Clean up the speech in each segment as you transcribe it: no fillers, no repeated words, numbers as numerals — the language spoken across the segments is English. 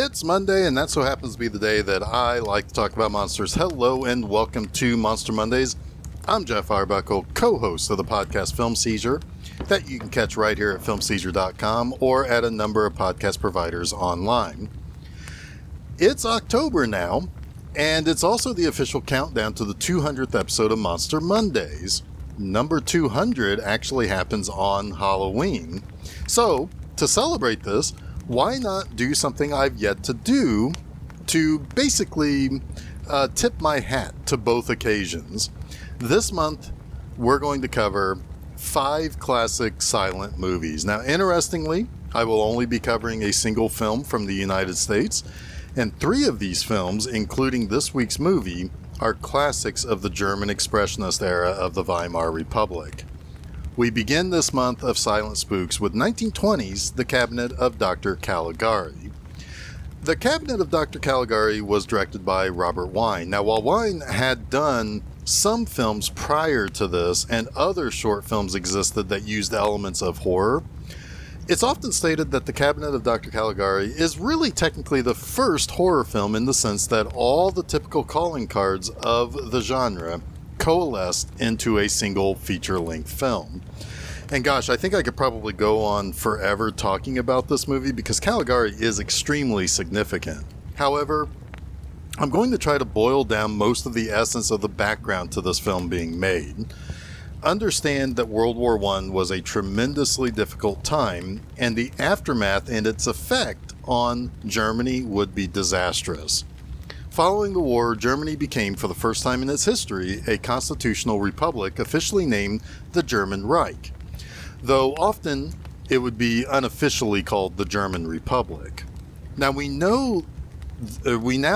It's Monday, and that so happens to be the day that I like to talk about monsters. Hello, and welcome to Monster Mondays. I'm Jeff Arbuckle, co-host of the podcast Film Seizure, that you can catch right here at filmseizure.com or at a number of podcast providers online. It's October now, and it's also the official countdown to the 200th episode of Monster Mondays. Number 200 actually happens on Halloween. So, to celebrate this, why not do something I've yet to do to basically tip my hat to both occasions? This month, we're going to cover 5 classic silent movies. Now, interestingly, I will only be covering a single film from the United States, and 3 of these films, including this week's movie, are classics of the German Expressionist era of the Weimar Republic. We begin this month of silent spooks with 1920's The Cabinet of Dr. Caligari. The Cabinet of Dr. Caligari was directed by Robert Wein. Now, while Wein had done some films prior to this and other short films existed that used elements of horror, it's often stated that The Cabinet of Dr. Caligari is really technically the first horror film in the sense that all the typical calling cards of the genre coalesced into a single feature-length film. And gosh, I think I could probably go on forever talking about this movie because Caligari is extremely significant. However, I'm going to try to boil down most of the essence of the background to this film being made. Understand that World War I was a tremendously difficult time, and the aftermath and its effect on Germany would be disastrous. Following the war, Germany became, for the first time in its history, a constitutional republic now named the German Reich, though often it would be unofficially called the German Republic. Now we now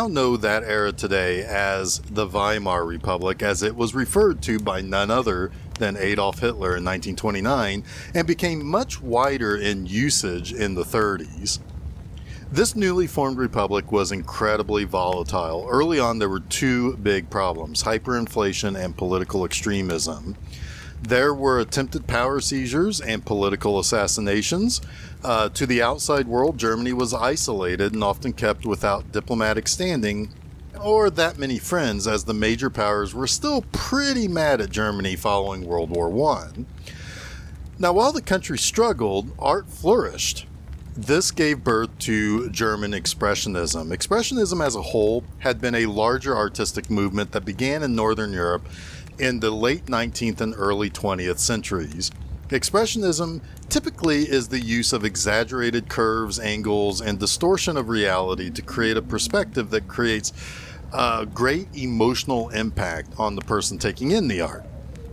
know that era today as the Weimar Republic, as it was referred to by none other than Adolf Hitler in 1929, and became much wider in usage in the 30s. This newly formed republic was incredibly volatile. Early on, there were 2 big problems: hyperinflation and political extremism. There were attempted power seizures and political assassinations. To the outside world, Germany was isolated and often kept without diplomatic standing or that many friends, as the major powers were still pretty mad at Germany following World War I. Now, while the country struggled, art flourished. This gave birth to German Expressionism. Expressionism as a whole had been a larger artistic movement that began in Northern Europe in the late 19th and early 20th centuries. Expressionism typically is the use of exaggerated curves, angles, and distortion of reality to create a perspective that creates a great emotional impact on the person taking in the art.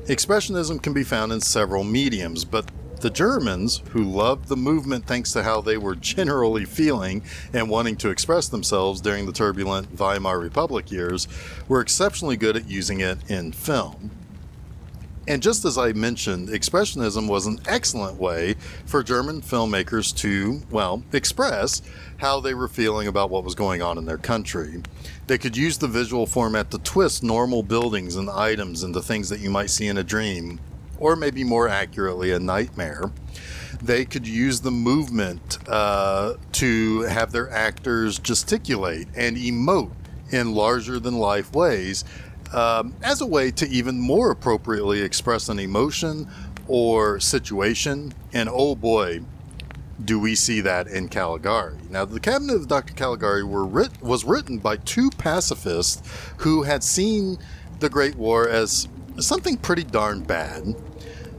Expressionism can be found in several mediums, but the Germans, who loved the movement thanks to how they were generally feeling and wanting to express themselves during the turbulent Weimar Republic years, were exceptionally good at using it in film. And just as I mentioned, Expressionism was an excellent way for German filmmakers to, express how they were feeling about what was going on in their country. They could use the visual format to twist normal buildings and items into things that you might see in a dream, or maybe more accurately, a nightmare. They could use the movement to have their actors gesticulate and emote in larger-than-life ways, as a way to even more appropriately express an emotion or situation. And oh boy, do we see that in Caligari. Now, The Cabinet of Dr. Caligari was written by 2 pacifists who had seen the Great War as something pretty darn bad.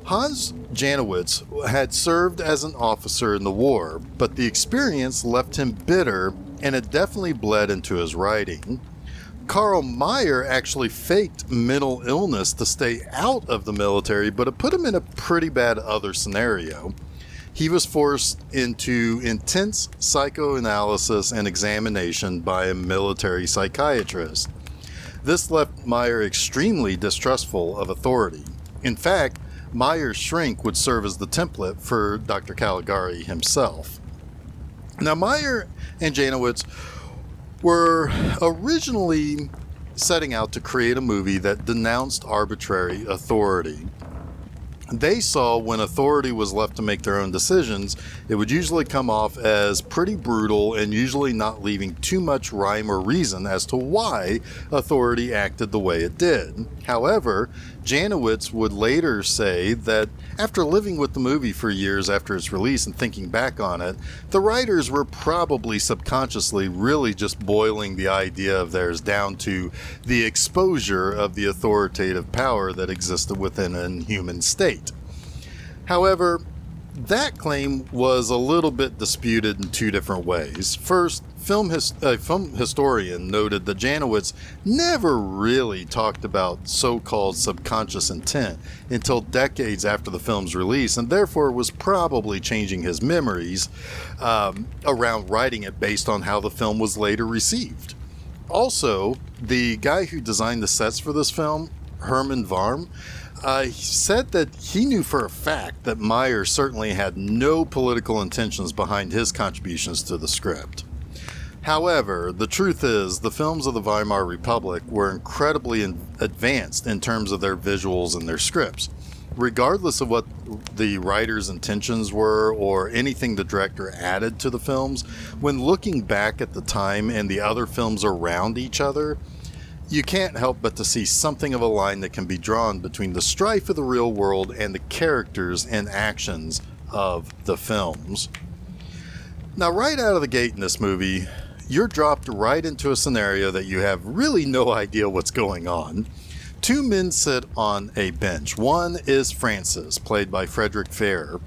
Hans Janowitz had served as an officer in the war, but the experience left him bitter, and it definitely bled into his writing. Karl Mayr actually faked mental illness to stay out of the military, but it put him in a pretty bad other scenario. He was forced into intense psychoanalysis and examination by a military psychiatrist. This left Mayr extremely distrustful of authority. In fact, Mayer's shrink would serve as the template for Dr. Caligari himself. Now, Mayr and Janowitz were originally setting out to create a movie that denounced arbitrary authority. They saw when authority was left to make their own decisions, it would usually come off as pretty brutal and usually not leaving too much rhyme or reason as to why authority acted the way it did. However, Janowitz would later say that after living with the movie for years after its release and thinking back on it, the writers were probably subconsciously really just boiling the idea of theirs down to the exposure of the authoritative power that existed within an human state. However, that claim was a little bit disputed in two different ways. First, film historian noted that Janowitz never really talked about so-called subconscious intent until decades after the film's release, and therefore was probably changing his memories around writing it based on how the film was later received. Also, the guy who designed the sets for this film, Herman Varm, he said that he knew for a fact that Meyer certainly had no political intentions behind his contributions to the script. However, the truth is, the films of the Weimar Republic were incredibly advanced in terms of their visuals and their scripts. Regardless of what the writer's intentions were or anything the director added to the films, when looking back at the time and the other films around each other, you can't help but to see something of a line that can be drawn between the strife of the real world and the characters and actions of the films. Now, right out of the gate in this movie, you're dropped right into a scenario that you have really no idea what's going on. Two men sit on a bench. One is Francis, played by Frederick Fair,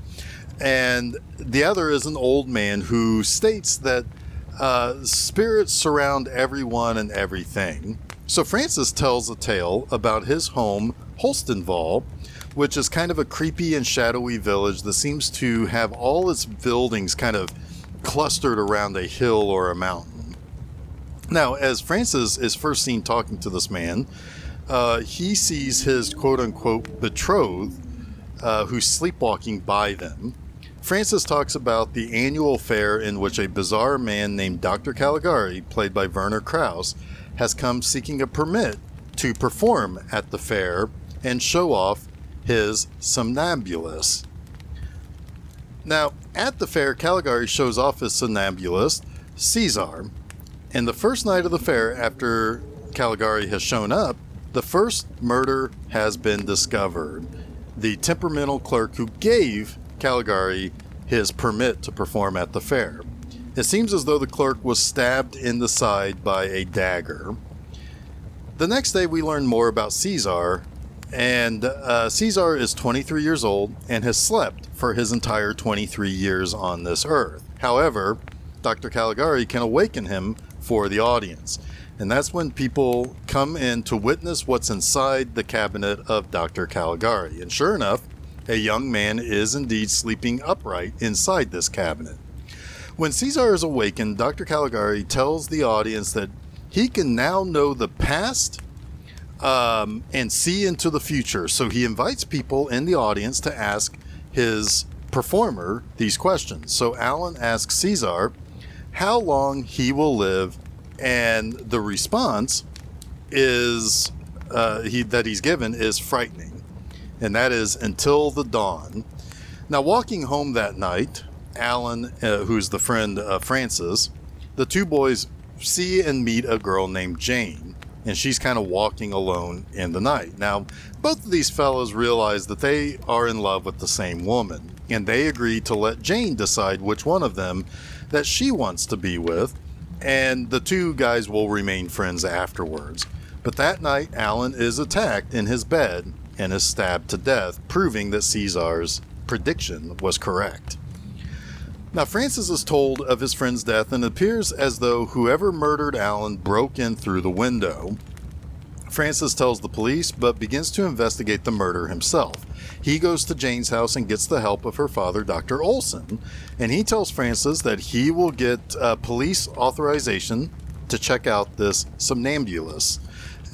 and the other is an old man who states that spirits surround everyone and everything. So Francis tells a tale about his home, Holstenval, which is kind of a creepy and shadowy village that seems to have all its buildings kind of clustered around a hill or a mountain. Now, as Francis is first seen talking to this man, he sees his quote-unquote betrothed who's sleepwalking by them. Francis talks about the annual fair in which a bizarre man named Dr. Caligari, played by Werner Krauss, has come seeking a permit to perform at the fair and show off his somnambulist. Now, at the fair, Caligari shows off his somnambulist, Caesar, and the first night of the fair, after Caligari has shown up, the first murder has been discovered. The temperamental clerk who gave Caligari his permit to perform at the fair. It seems as though the clerk was stabbed in the side by a dagger. The next day we learn more about Caesar, and Caesar is 23 years old and has slept for his entire 23 years on this earth. However, Dr. Caligari can awaken him for the audience, and that's when people come in to witness what's inside the cabinet of Dr. Caligari. And sure enough, a young man is indeed sleeping upright inside this cabinet. When Caesar is awakened, Dr. Caligari tells the audience that he can now know the past and see into the future. So he invites people in the audience to ask his performer these questions. So Alan asks Caesar how long he will live, and the response is that he's given is frightening, and that is until the dawn. Now, walking home that night, Alan, who's the friend of Francis, the two boys see and meet a girl named Jane, and she's kind of walking alone in the night. Now, both of these fellows realize that they are in love with the same woman, and they agree to let Jane decide which one of them that she wants to be with, and the two guys will remain friends afterwards. But that night, Alan is attacked in his bed and is stabbed to death, proving that Caesar's prediction was correct. Now, Francis is told of his friend's death, and it appears as though whoever murdered Alan broke in through the window. Francis tells the police, but begins to investigate the murder himself. He goes to Jane's house and gets the help of her father, Dr. Olson, and he tells Francis that he will get police authorization to check out this somnambulist.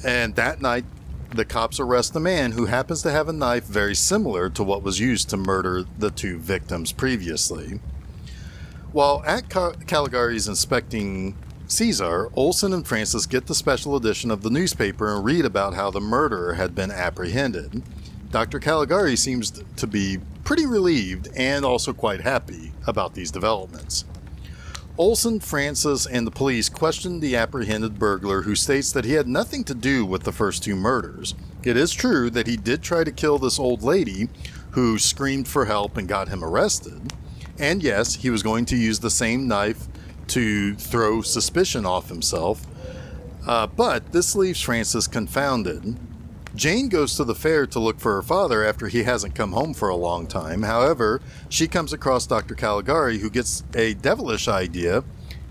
And that night, the cops arrest the man who happens to have a knife very similar to what was used to murder the two victims previously. While at Caligari's inspecting Caesar, Olson and Francis get the special edition of the newspaper and read about how the murderer had been apprehended. Dr. Caligari seems to be pretty relieved and also quite happy about these developments. Olson, Francis, and the police question the apprehended burglar, who states that he had nothing to do with the first two murders. It is true that he did try to kill this old lady who screamed for help and got him arrested. And yes, he was going to use the same knife to throw suspicion off himself. But this leaves Francis confounded. Jane goes to the fair to look for her father after he hasn't come home for a long time. However, she comes across Dr. Caligari, who gets a devilish idea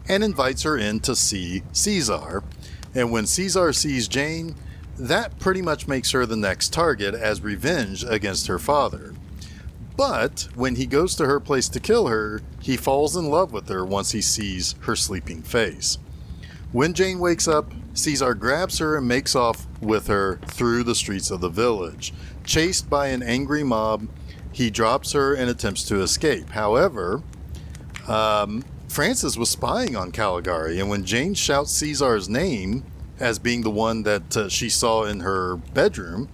and invites her in to see Caesar. And when Caesar sees Jane, that pretty much makes her the next target as revenge against her father. But when he goes to her place to kill her, he falls in love with her once he sees her sleeping face. When Jane wakes up, Caesar grabs her and makes off with her through the streets of the village. Chased by an angry mob, he drops her and attempts to escape. However, Francis was spying on Caligari, and when Jane shouts Caesar's name as being the one that she saw in her bedroom,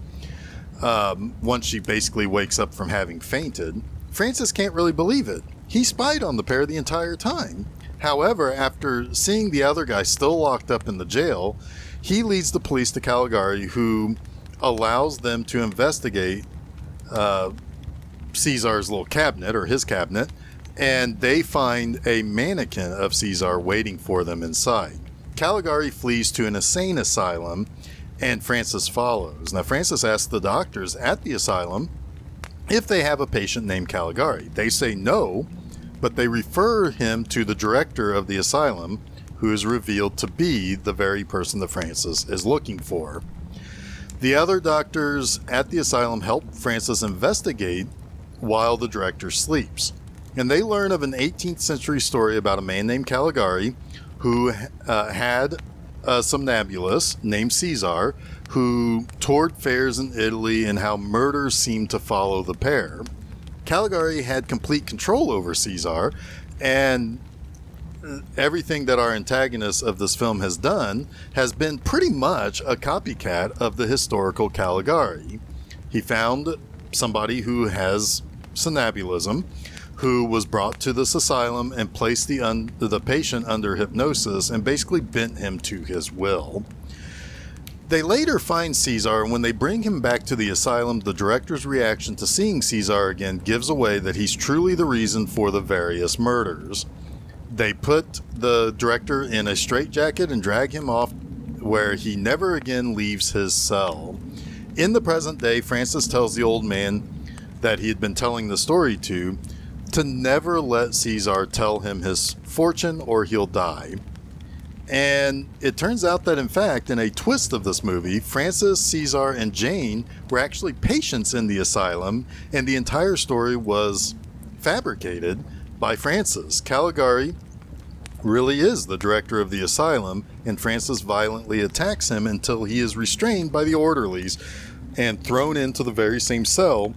once she basically wakes up from having fainted, Francis can't really believe it. He spied on the pair the entire time. However, after seeing the other guy still locked up in the jail, he leads the police to Caligari, who allows them to investigate Caesar's little cabinet, or his cabinet, and they find a mannequin of Caesar waiting for them inside. Caligari flees to an insane asylum, and Francis follows. Now, Francis asks the doctors at the asylum if they have a patient named Caligari. They say no, but they refer him to the director of the asylum, who is revealed to be the very person that Francis is looking for. The other doctors at the asylum help Francis investigate while the director sleeps. And they learn of an 18th century story about a man named Caligari who had a somnambulist named Caesar who toured fairs in Italy, and how murders seemed to follow the pair. Caligari had complete control over Caesar, and everything that our antagonist of this film has done has been pretty much a copycat of the historical Caligari. He found somebody who has somnambulism, who was brought to this asylum and placed the patient under hypnosis and basically bent him to his will. They later find Caesar, and when they bring him back to the asylum, the director's reaction to seeing Caesar again gives away that he's truly the reason for the various murders. They put the director in a straitjacket and drag him off, where he never again leaves his cell. In the present day, Francis tells the old man that he had been telling the story to never let Caesar tell him his fortune or he'll die. And it turns out that, in fact, in a twist of this movie, Francis, Caesar, and Jane were actually patients in the asylum, and the entire story was fabricated by Francis. Caligari really is the director of the asylum, and Francis violently attacks him until he is restrained by the orderlies and thrown into the very same cell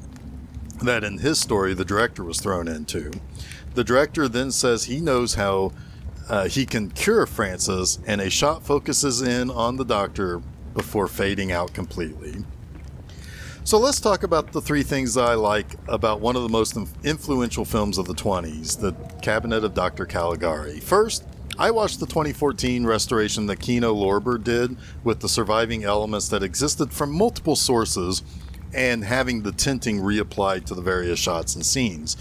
that in his story the director was thrown into. The director then says he knows how he can cure Francis, and a shot focuses in on the doctor before fading out completely. So let's talk about the three things I like about one of the most influential films of the 20s, The Cabinet of Dr. Caligari. First, I watched the 2014 restoration that Kino Lorber did with the surviving elements that existed from multiple sources and having the tinting reapplied to the various shots and scenes.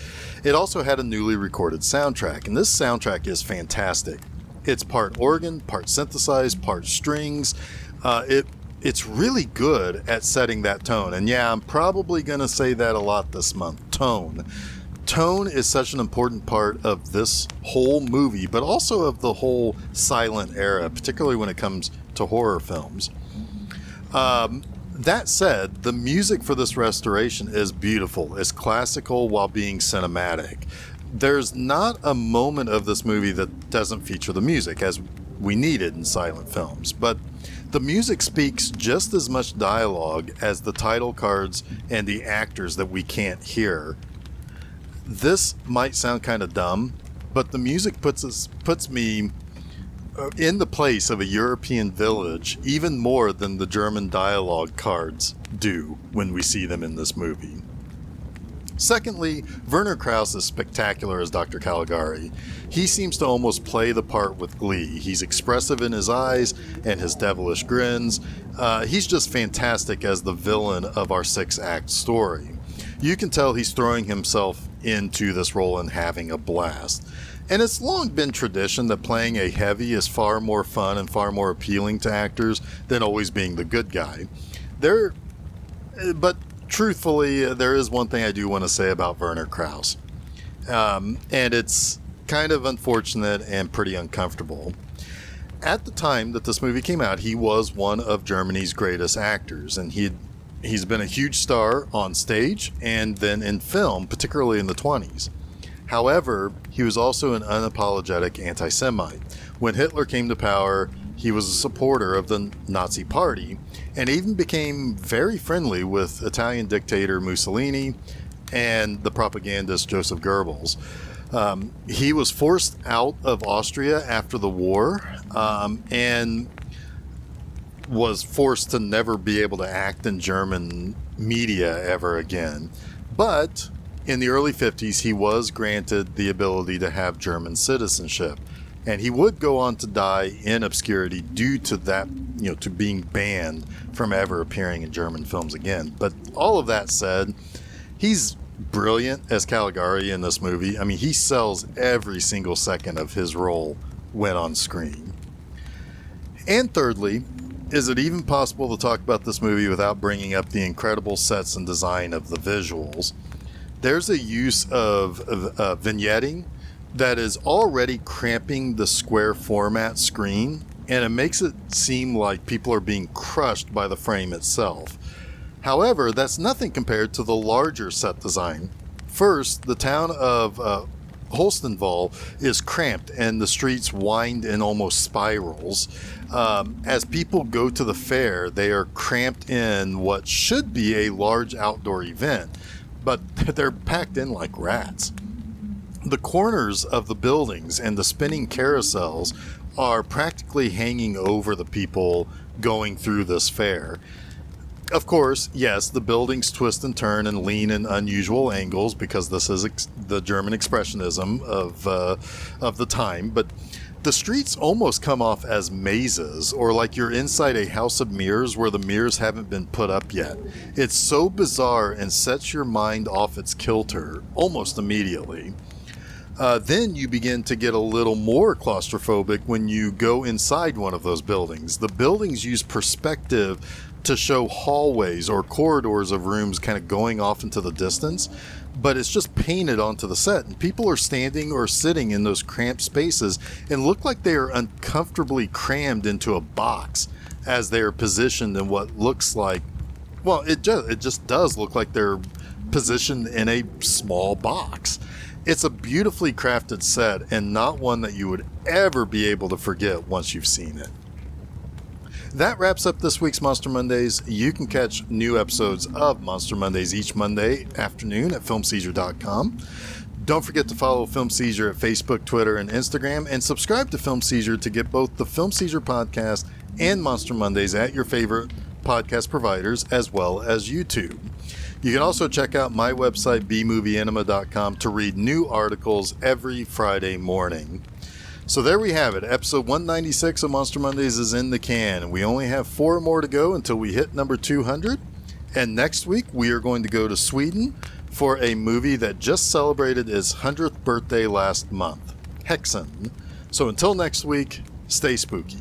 It also had a newly recorded soundtrack, and this soundtrack is fantastic. It's part organ, part synthesized, part strings. It's really good at setting that tone. And yeah, I'm probably going to say that a lot this month. Tone. Tone is such an important part of this whole movie, but also of the whole silent era, particularly when it comes to horror films. That said, the music for this restoration is beautiful. It's classical while being cinematic. There's not a moment of this movie that doesn't feature the music, as we need it in silent films. But the music speaks just as much dialogue as the title cards and the actors that we can't hear. This might sound kind of dumb, but the music puts me in the place of a European village even more than the German dialogue cards do when we see them in this movie. Secondly, Werner Krauss is spectacular as Dr. Caligari. He seems to almost play the part with glee. He's expressive in his eyes and his devilish grins. He's just fantastic as the villain of our 6-act story. You can tell he's throwing himself into this role and having a blast. And it's long been tradition that playing a heavy is far more fun and far more appealing to actors than always being the good guy. But truthfully, there is one thing I do want to say about Werner Krauss. And it's kind of unfortunate and pretty uncomfortable. At the time that this movie came out, he was one of Germany's greatest actors, and he's been a huge star on stage and then in film, particularly in the 1920s. However, he was also an unapologetic anti-Semite. When Hitler came to power, he was a supporter of the Nazi Party and even became very friendly with Italian dictator Mussolini and the propagandist Joseph Goebbels. He was forced out of Austria after the war and was forced to never be able to act in German media ever again. But in the early 50s, he was granted the ability to have German citizenship. And he would go on to die in obscurity due to that, to being banned from ever appearing in German films again. But all of that said, he's brilliant as Caligari in this movie. I mean, he sells every single second of his role when on screen. And thirdly, is it even possible to talk about this movie without bringing up the incredible sets and design of the visuals? There's a use of vignetting that is already cramping the square format screen, and it makes it seem like people are being crushed by the frame itself. However, that's nothing compared to the larger set design. First, the town of Holstenwall is cramped and the streets wind in almost spirals. As people go to the fair, they are cramped in what should be a large outdoor event, but they're packed in like rats. The corners of the buildings and the spinning carousels are practically hanging over the people going through this fair. Of course, yes, the buildings twist and turn and lean in unusual angles because this is the German Expressionism of the time, but the streets almost come off as mazes, or like you're inside a house of mirrors where the mirrors haven't been put up yet. It's so bizarre and sets your mind off its kilter almost immediately. Then you begin to get a little more claustrophobic when you go inside one of those buildings. The buildings use perspective to show hallways or corridors of rooms kind of going off into the distance, but it's just painted onto the set, and people are standing or sitting in those cramped spaces and look like they are uncomfortably crammed into a box as they are positioned in what looks like, well, it just does look like they're positioned in a small box. It's a beautifully crafted set and not one that you would ever be able to forget once you've seen it. That wraps up this week's Monster Mondays. You can catch new episodes of Monster Mondays each Monday afternoon at filmseizure.com. Don't forget to follow Film Seizure at Facebook, Twitter, and Instagram, and subscribe to Film Seizure to get both the Film Seizure podcast and Monster Mondays at your favorite podcast providers, as well as YouTube. You can also check out my website, bmovieanima.com, to read new articles every Friday morning. So there we have it. Episode 196 of Monster Mondays is in the can, and we only have 4 more to go until we hit number 200. And next week, we are going to go to Sweden for a movie that just celebrated its 100th birthday last month, Häxan. So until next week, stay spooky.